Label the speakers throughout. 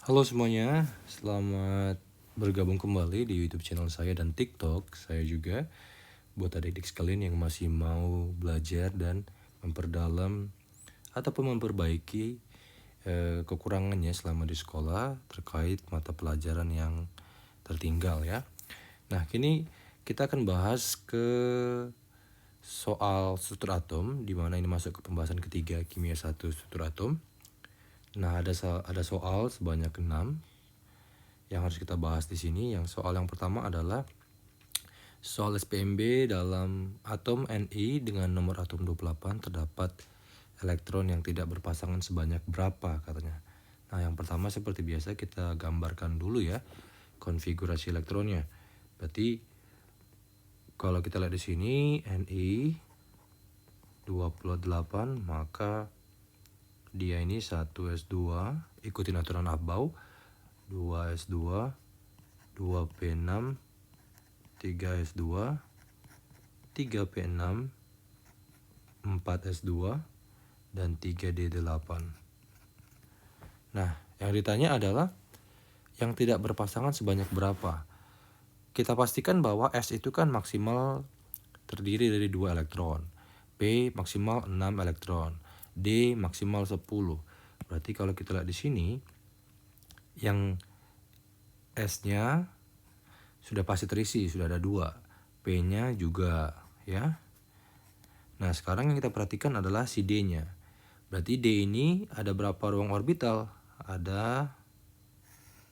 Speaker 1: Halo semuanya, selamat bergabung kembali di YouTube channel saya dan TikTok saya juga. Buat adik-adik sekalian yang masih mau belajar dan memperdalam ataupun memperbaiki kekurangannya selama di sekolah terkait mata pelajaran yang tertinggal ya. Nah, kini kita akan bahas ke soal struktur atom, di mana ini masuk ke pembahasan ketiga kimia 1 struktur atom. Nah, ada soal sebanyak 6 yang harus kita bahas di sini. Yang soal yang pertama adalah soal SPMB dalam atom Ni dengan nomor atom 28 terdapat elektron yang tidak berpasangan sebanyak berapa katanya. Nah, yang pertama seperti biasa kita gambarkan dulu ya konfigurasi elektronnya. Berarti kalau kita lihat di sini Ni 28, maka dia ini 1s2, ikutin aturan Abau, 2s2, 2p6, 3s2, 3p6, 4s2, dan 3d8. Nah, yang ditanya adalah yang tidak berpasangan sebanyak berapa. Kita pastikan bahwa S itu kan maksimal terdiri dari 2 elektron, P maksimal 6 elektron, D maksimal 10. Berarti kalau kita lihat di sini, yang S-nya sudah pasti terisi, sudah ada 2. P-nya juga ya. Nah, sekarang yang kita perhatikan adalah si D-nya. Berarti D ini ada berapa ruang orbital? Ada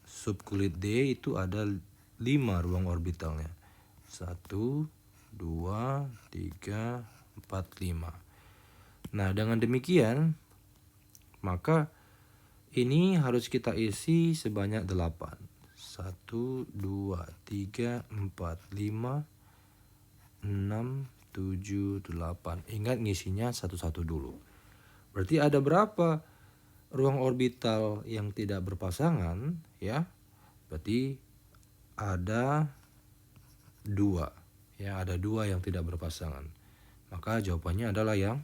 Speaker 1: subkulit D itu ada 5 ruang orbitalnya. 1, 2, 3, 4, 5. Nah, dengan demikian maka ini harus kita isi sebanyak 8. 1, 2, 3, 4, 5, 6, 7, 8. Ingat ngisinya satu-satu dulu. Berarti ada berapa ruang orbital yang tidak berpasangan ya? Berarti ada 2. Ya, ada 2 yang tidak berpasangan. Maka jawabannya adalah yang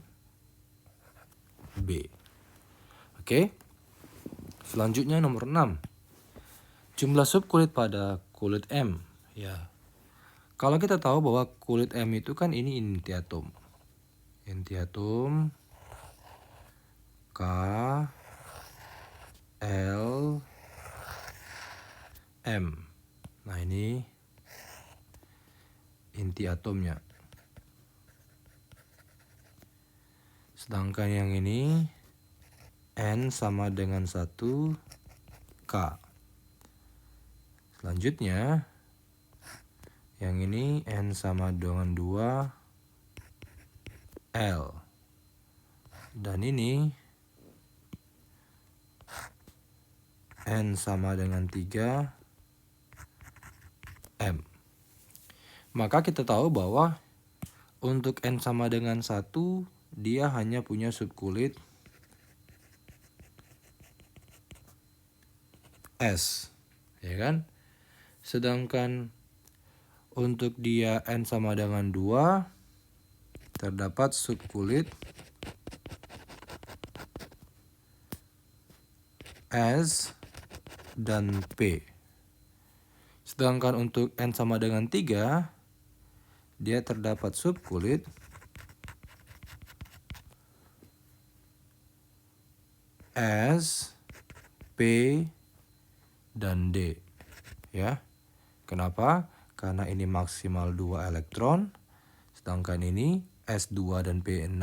Speaker 1: B. Oke. Selanjutnya nomor 6. Jumlah subkulit pada kulit M. Ya. Kalau kita tahu bahwa kulit M itu kan ini inti atom. Inti atom K, L, M. Nah, ini inti atomnya. Sedangkan yang ini N sama dengan 1 K. Selanjutnya yang ini N sama dengan 2 L. Dan ini N sama dengan 3 M. Maka kita tahu bahwa untuk N sama dengan 1 dia hanya punya subkulit S, ya kan? Sedangkan untuk dia N sama dengan 2 terdapat subkulit S dan P. Sedangkan untuk N sama dengan 3 dia terdapat subkulit S, P, dan D. Ya. Kenapa? Karena ini maksimal 2 elektron. Sedangkan ini S2 dan P6.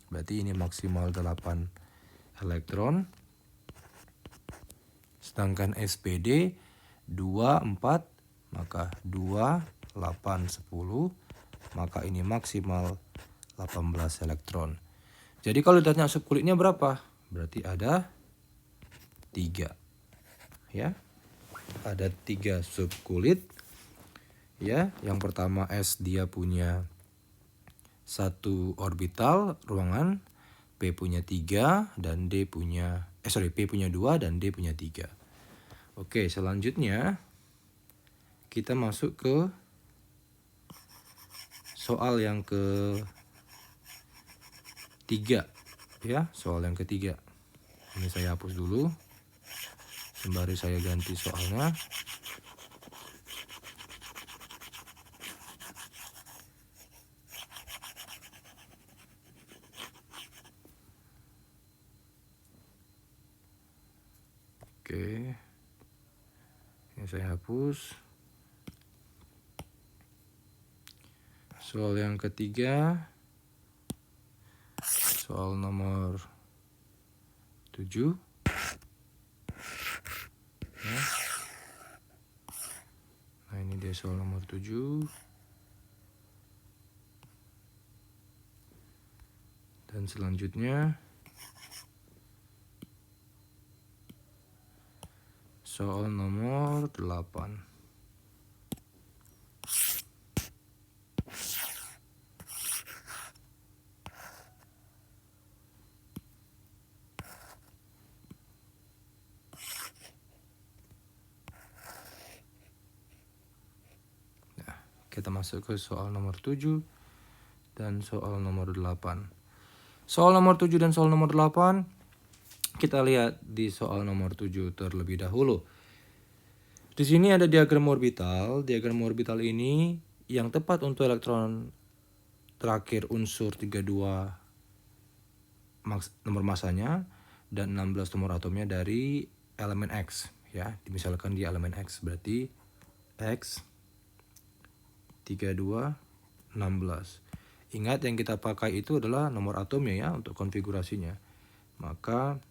Speaker 1: Berarti ini maksimal 8 elektron. Sedangkan SPD 2, 4. Maka 2, 8, 10. Maka ini maksimal 18 elektron. Jadi kalau ditanya subkulitnya berapa? Berarti ada 3. Ya. Ada 3 subkulit. Ya, yang pertama S dia punya 1 orbital ruangan, P punya 3 dan D punya P punya 2 dan D punya 3. Oke, selanjutnya kita masuk ke soal yang ketiga. Ya, soal yang ketiga. Ini saya hapus dulu. sembari saya ganti soalnya. Oke, ini saya hapus. Soal yang ketiga, soal nomor 7. Ya. Nah, ini dia soal nomor 7. Dan selanjutnya soal nomor 8. Kita masuk ke soal nomor 7 dan soal nomor 8. Soal nomor 7 dan soal nomor 8, kita lihat di soal nomor 7 terlebih dahulu. Di sini ada diagram orbital. Diagram orbital ini yang tepat untuk elektron terakhir unsur 32 nomor masanya dan 16 nomor atomnya dari elemen X, ya. Misalkan di elemen X, berarti X 32 16. Ingat yang kita pakai itu adalah nomor atomnya ya untuk konfigurasinya. Maka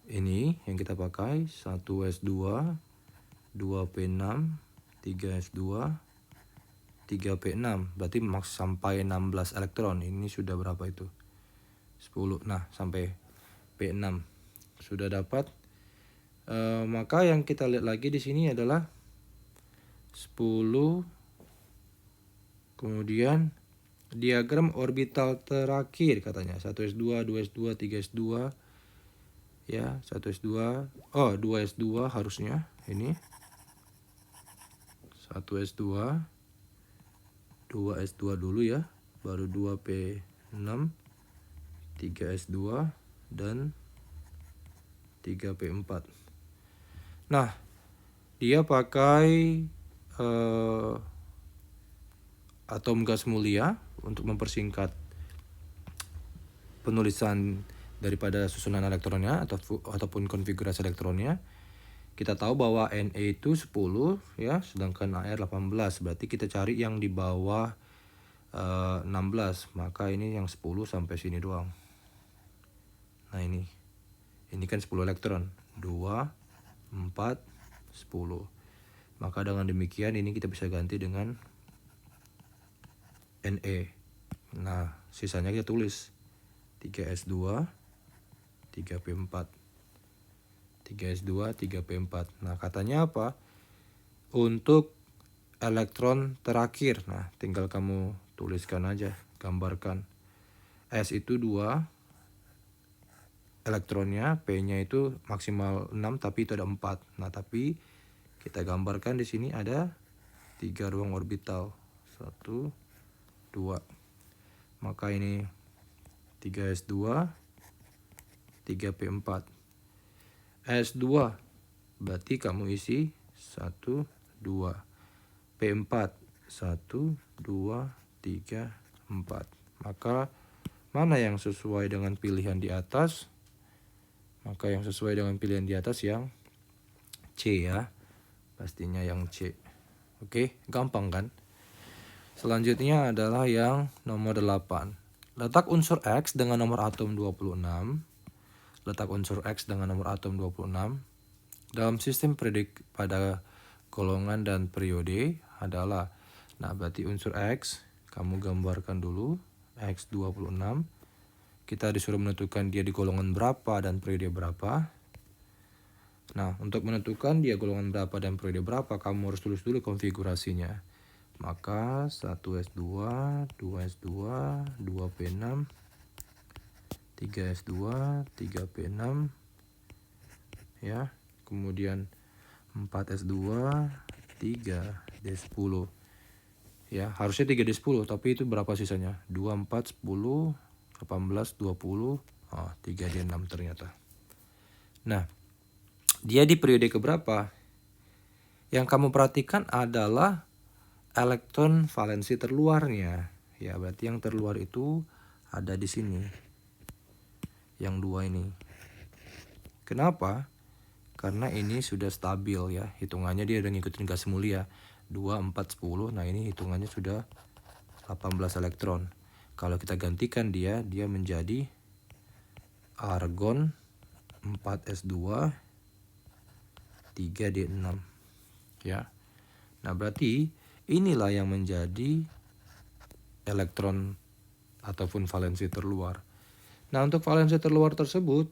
Speaker 1: ini yang kita pakai 1s2, 2p6, 3s2, 3p6. Berarti maks sampai 16 elektron. Ini sudah berapa itu? 10. Nah, sampai p6 sudah dapat. Maka yang kita lihat lagi di sini adalah 10. Kemudian diagram orbital terakhir katanya 1s2, 2s2, 3s2. Ya, 1s2. Oh, 2s2 harusnya ini. 1s2. 2s2 dulu ya, baru 2p6, 3s2 dan 3p4. Nah, dia pakai atom gas mulia untuk mempersingkat penulisan daripada susunan elektronnya ataupun konfigurasi elektronnya. Kita tahu bahwa Na itu 10 ya, sedangkan Ar 18. Berarti kita cari yang di bawah 16. Maka ini yang 10 sampai sini doang. Nah, ini kan 10 elektron. 2, 4, 10. Maka dengan demikian ini kita bisa ganti dengan Na. Nah, sisanya kita tulis 3s2, 3p4. 3s2, 3p4. Nah, katanya apa? Untuk elektron terakhir. Nah, tinggal kamu tuliskan aja, gambarkan. S itu 2 elektronnya, P-nya itu maksimal 6 tapi itu ada 4. Nah, tapi kita gambarkan di sini ada 3 ruang orbital. 1, 2. Maka ini 3s2, 3p4. S2 berarti kamu isi 1, 2. P4 1, 2, 3, 4. Maka mana yang sesuai dengan pilihan di atas? Maka yang sesuai dengan pilihan di atas yang C ya. Pastinya yang C. Oke, gampang kan? Selanjutnya adalah yang nomor 8. Letak unsur X dengan nomor atom 26. Letak unsur X dengan nomor atom 26 dalam sistem predik pada golongan dan periode adalah. Nah, berarti unsur X kamu gambarkan dulu. X 26. Kita disuruh menentukan dia di golongan berapa dan periode berapa. Nah, untuk menentukan dia golongan berapa dan periode berapa, kamu harus tulis dulu konfigurasinya. Maka 1s2, 2s2, 2p6, 3s2, 3p6, ya. Kemudian 4s2, 3d10. Ya, harusnya 3d10, tapi itu berapa sisanya? 2, 4, 10, 18, 20, 3d6 ternyata. Nah, dia di periode keberapa? Yang kamu perhatikan adalah elektron valensi terluarnya. Ya, berarti yang terluar itu ada di sini. Yang 2 ini. Kenapa? Karena ini sudah stabil ya. Hitungannya dia udah ngikutin gas mulia. 2, 4, 10. Nah, ini hitungannya sudah 18 elektron. Kalau kita gantikan dia menjadi argon 4s2 3d6 ya. Nah, berarti inilah yang menjadi elektron ataupun valensi terluar. Nah, untuk valensi terluar tersebut,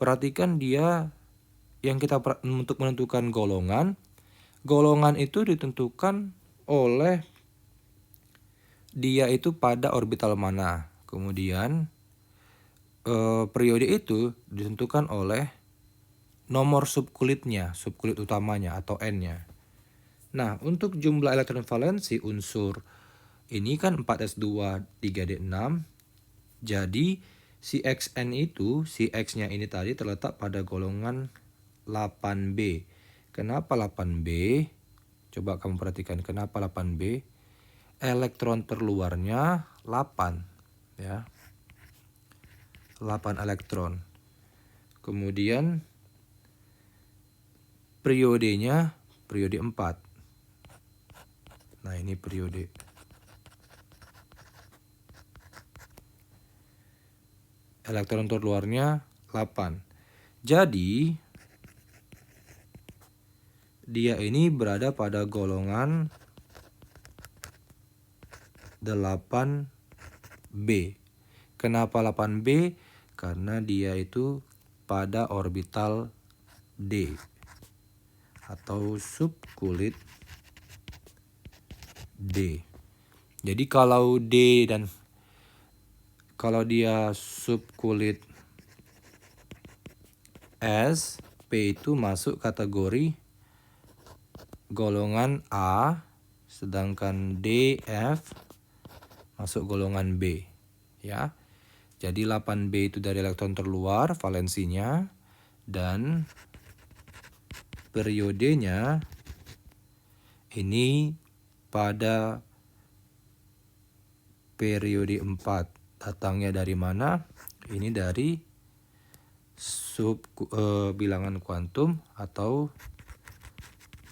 Speaker 1: perhatikan dia yang kita untuk menentukan golongan. Golongan itu ditentukan oleh dia itu pada orbital mana. Kemudian periode itu ditentukan oleh nomor subkulitnya, subkulit utamanya atau N-nya. Nah, untuk jumlah elektron valensi unsur ini kan 4s2 3d6. Jadi si Xn itu, si X-nya ini tadi terletak pada golongan 8B. Kenapa 8B? Coba kamu perhatikan kenapa 8B? Elektron terluarnya 8 ya. 8 elektron. Kemudian periodenya periode 4. Nah, ini periode. Elektron terluarnya 8. Jadi dia ini berada pada golongan 8B. Kenapa 8B? Karena dia itu pada orbital D atau subkulit D. Jadi kalau D dan kalau dia subkulit S, P itu masuk kategori golongan A, sedangkan D, F masuk golongan B ya. Jadi 8B itu dari elektron terluar valensinya, dan periodenya ini pada periode 4. Datangnya dari mana? Ini dari bilangan kuantum atau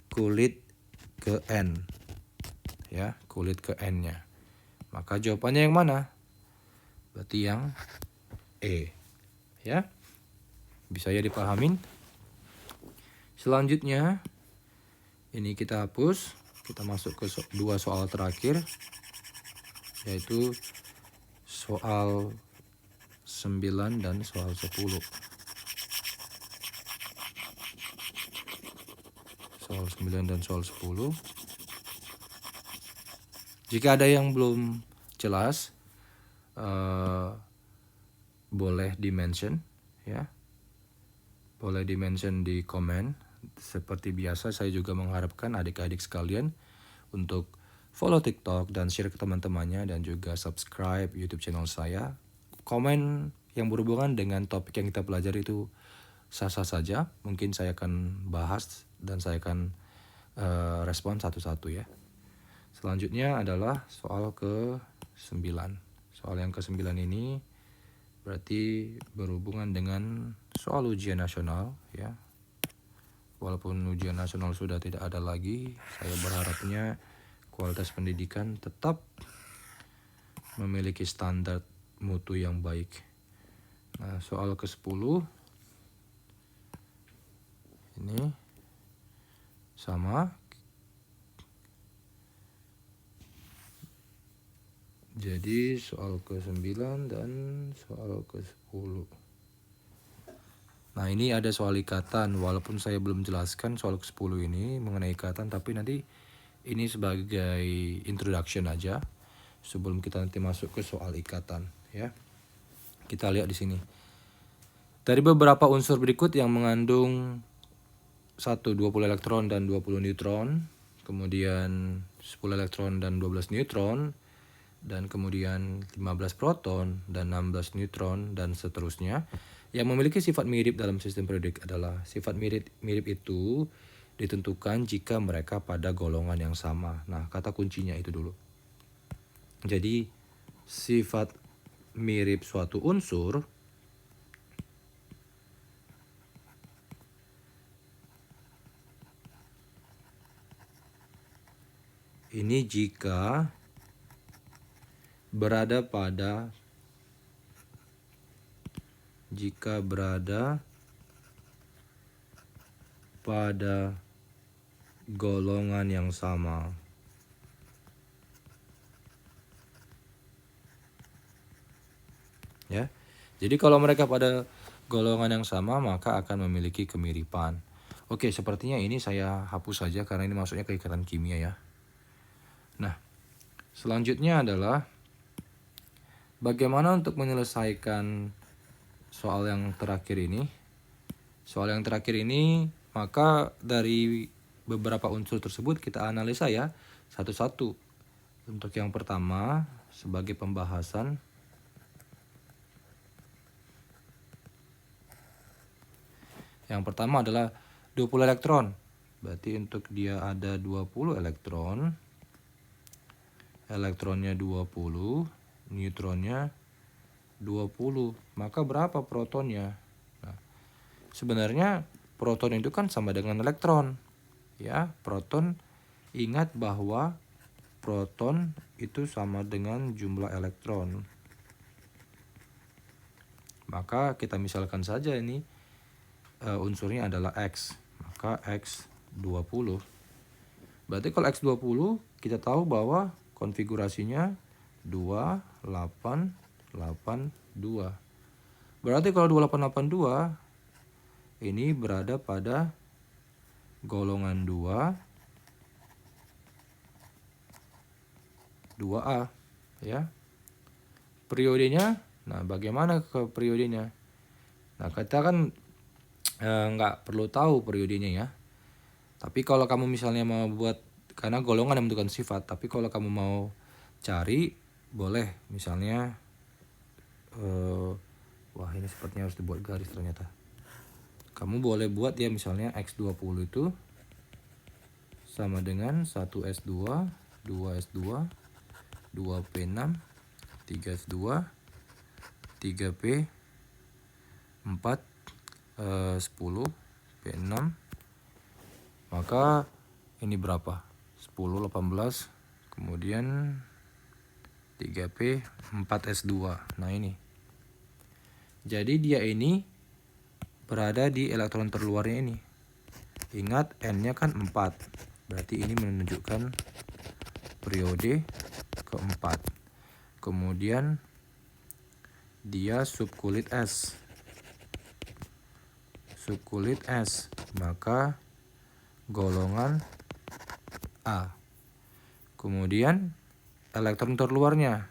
Speaker 1: kulit ke N ya, kulit ke N-nya. Maka jawabannya yang mana? Berarti yang E ya. Bisa ya dipahamin? Selanjutnya ini kita hapus, kita masuk ke 2 soal terakhir, yaitu soal 9 dan soal 10. Soal 9 dan soal 10. Jika ada yang belum jelas, boleh di-mention ya. Boleh di-mention di komen. Seperti biasa, saya juga mengharapkan adik-adik sekalian untuk follow TikTok dan share ke teman-temannya, dan juga subscribe YouTube channel saya. Komen yang berhubungan dengan topik yang kita pelajari itu sah-sah saja. Mungkin saya akan bahas dan saya akan respon satu-satu ya. Selanjutnya adalah soal ke-9. Soal yang ke-9 ini berarti berhubungan dengan soal ujian nasional ya. Walaupun ujian nasional sudah tidak ada lagi, saya berharapnya kualitas pendidikan tetap memiliki standar mutu yang baik. Nah, soal ke-10 ini sama. Jadi soal ke-9 dan soal ke-10. Nah, ini ada soal ikatan. Walaupun saya belum jelaskan soal ke-10 ini mengenai ikatan, tapi nanti ini sebagai introduction aja sebelum kita nanti masuk ke soal ikatan ya. Kita lihat di sini. Dari beberapa unsur berikut yang mengandung 20 elektron dan 20 neutron, kemudian 10 elektron dan 12 neutron, dan kemudian 15 proton dan 16 neutron, dan seterusnya. Yang memiliki sifat mirip dalam sistem periodik adalah sifat mirip itu ditentukan jika mereka pada golongan yang sama. Nah, kata kuncinya itu dulu. Jadi, sifat mirip suatu unsur ini jika berada pada golongan yang sama. Ya. Jadi kalau mereka pada golongan yang sama maka akan memiliki kemiripan. Oke, sepertinya ini saya hapus saja karena ini maksudnya keikatan kimia ya. Nah, selanjutnya adalah bagaimana untuk menyelesaikan soal yang terakhir ini. Soal yang terakhir ini, maka dari beberapa unsur tersebut kita analisa ya satu-satu. Untuk yang pertama, sebagai pembahasan, yang pertama adalah 20 elektron. Berarti untuk dia ada 20 elektron. Elektronnya 20, neutronnya 20. Maka berapa protonnya? Nah, sebenarnya proton itu kan sama dengan elektron. Ya, proton, ingat bahwa proton itu sama dengan jumlah elektron. Maka kita misalkan saja ini unsurnya adalah X. Maka X 20. Berarti kalau X 20 kita tahu bahwa konfigurasinya 2882. Berarti kalau 2882 ini berada pada golongan 2A ya. Periodenya, nah bagaimana ke periodenya? Nah, kita kan nggak perlu tahu periodenya ya. Tapi kalau kamu misalnya mau buat, karena golongan yang menentukan sifat, tapi kalau kamu mau cari, boleh misalnya, wah ini sepertinya harus dibuat garis ternyata. Kamu boleh buat ya misalnya X20 itu sama dengan 1S2, 2S2, 2P6, 3S2, 3P, 4, 10, P6. Maka ini berapa? 10, 18, kemudian 3P, 4S2. Nah ini. Jadi dia ini berada di elektron terluarnya ini. Ingat N-nya kan 4. Berarti ini menunjukkan periode keempat. Kemudian dia subkulit S. Subkulit S, maka golongan A. Kemudian elektron terluarnya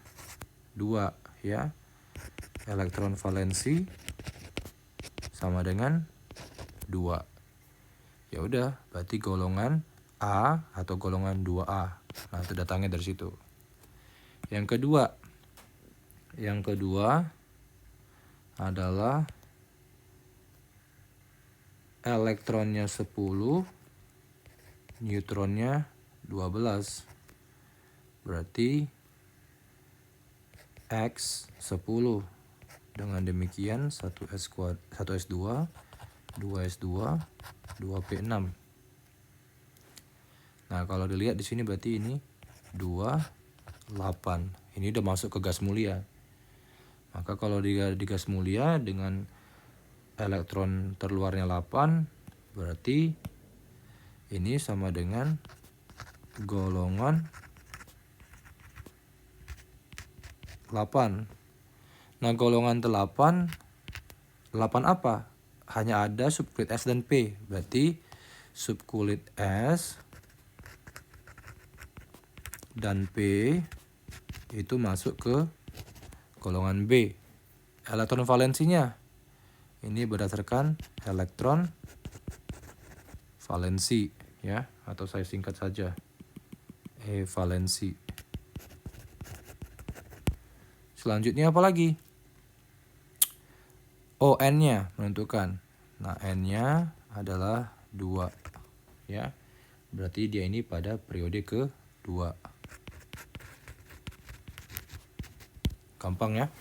Speaker 1: 2 ya. Elektron valensi sama dengan 2. Ya udah, berarti golongan A atau golongan 2A. Nah, itu datangnya dari situ. Yang kedua adalah elektronnya 10, neutronnya 12. Berarti X 10. Dengan demikian 1S2, 2S2, 2P6. Nah, kalau dilihat di sini berarti ini 28. Ini udah masuk ke gas mulia. Maka kalau di gas mulia dengan elektron terluarnya 8, berarti ini sama dengan golongan 8. Nah, golongan 8 apa? Hanya ada subkulit S dan P. Berarti subkulit S dan P itu masuk ke golongan B. Elektron valensinya ini berdasarkan elektron valensi ya, atau saya singkat saja valensi. Selanjutnya apa lagi? Oh, N-nya menentukan. Nah, N-nya adalah 2. Ya. Berarti dia ini pada periode kedua. Gampang ya.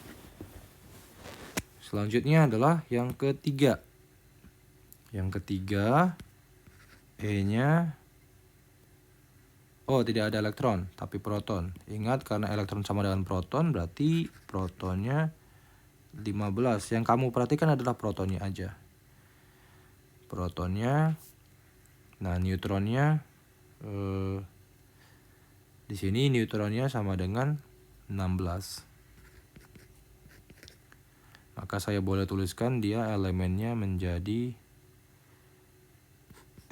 Speaker 1: Selanjutnya adalah yang ketiga. Yang ketiga, E-nya, oh tidak ada elektron, tapi proton. Ingat, karena elektron sama dengan proton, berarti protonnya 15. Yang kamu perhatikan adalah protonnya aja. Protonnya, nah neutronnya, di sini neutronnya sama dengan 16. Maka saya boleh tuliskan dia elemennya menjadi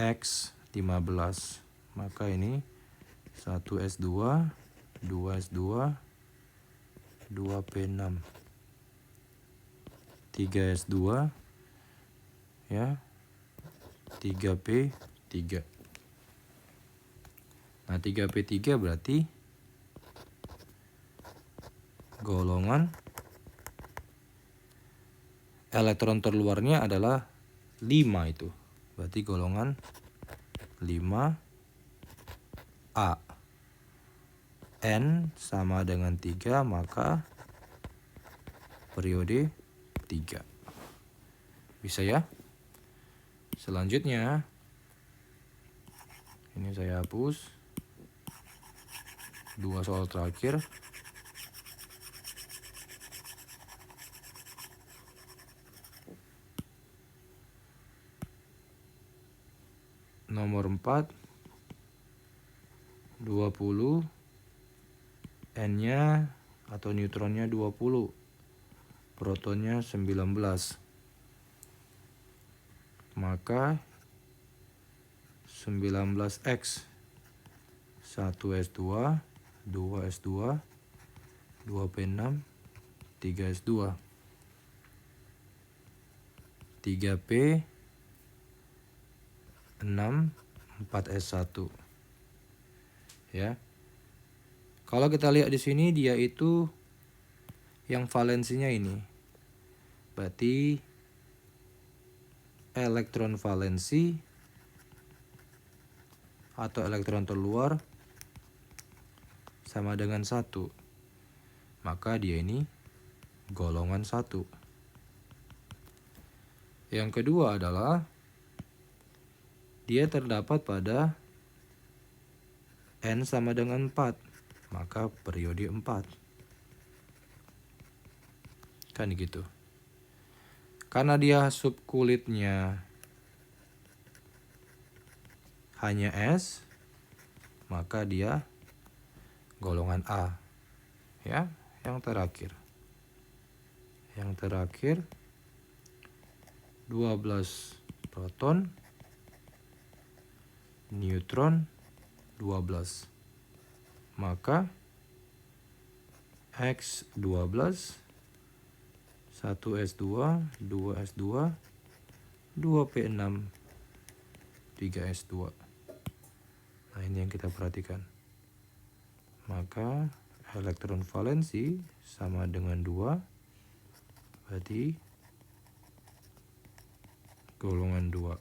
Speaker 1: X15. Maka ini 1s2, 2s2, 2p6, 3s2, ya, 3p3. Nah, 3p3 berarti golongan elektron terluarnya adalah 5 itu. Berarti golongan 5A. N sama dengan 3, maka periode 3. Bisa ya? Selanjutnya, ini saya hapus. 2 soal terakhir. Nomor 4, 20, N-nya atau neutronnya 20, protonnya 19. Maka 19X, 1s2, 2s2, 2p6, 3s2, 3p6, 4s1. Ya. Kalau kita lihat di sini dia itu yang valensinya ini. Berarti elektron valensi atau elektron terluar sama dengan 1. Maka dia ini golongan 1. Yang kedua adalah dia terdapat pada N sama dengan 4. Maka periode 4. Kan gitu. Karena dia subkulitnya hanya S, maka dia golongan A. Ya, yang terakhir. Yang terakhir 12 proton, neutron 12. Maka X12, 1s2, 2s2, 2p6, 3s2. Nah, ini yang kita perhatikan. Maka elektron valensi sama dengan 2, berarti golongan 2.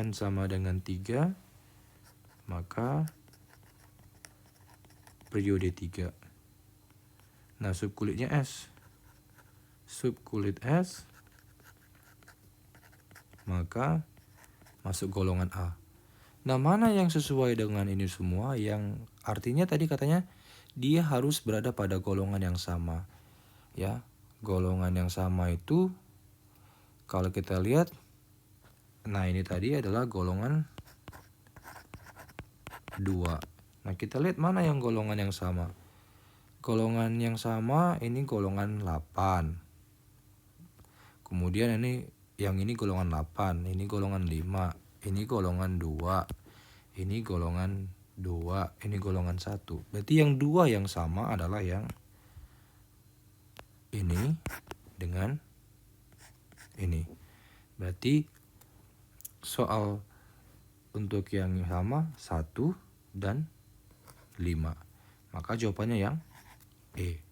Speaker 1: N sama dengan 3, maka periode 3. Nah, subkulitnya S. Subkulit S, maka masuk golongan A. Nah, mana yang sesuai dengan ini semua? Yang artinya tadi katanya dia harus berada pada golongan yang sama. Ya, golongan yang sama itu kalau kita lihat, nah ini tadi adalah golongan 2. Nah, kita lihat mana yang golongan yang sama. Golongan yang sama ini golongan 8. Kemudian yang ini golongan 8, ini golongan 5, ini golongan 2, ini golongan 2, ini golongan 1. Berarti yang 2 yang sama adalah yang ini dengan ini. Berarti soal untuk yang sama 1 dan 5. Maka jawabannya yang E.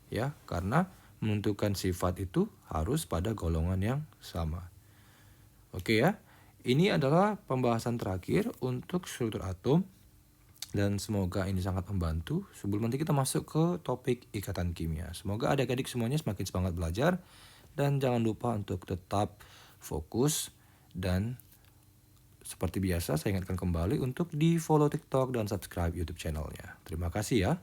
Speaker 1: Ya, karena menentukan sifat itu harus pada golongan yang sama. Oke ya, ini adalah pembahasan terakhir untuk struktur atom. Dan semoga ini sangat membantu sebelum nanti kita masuk ke topik ikatan kimia. Semoga adik-adik semuanya semakin semangat belajar. Dan jangan lupa untuk tetap fokus. Dan seperti biasa saya ingatkan kembali untuk di follow TikTok dan subscribe YouTube channelnya. Terima kasih ya.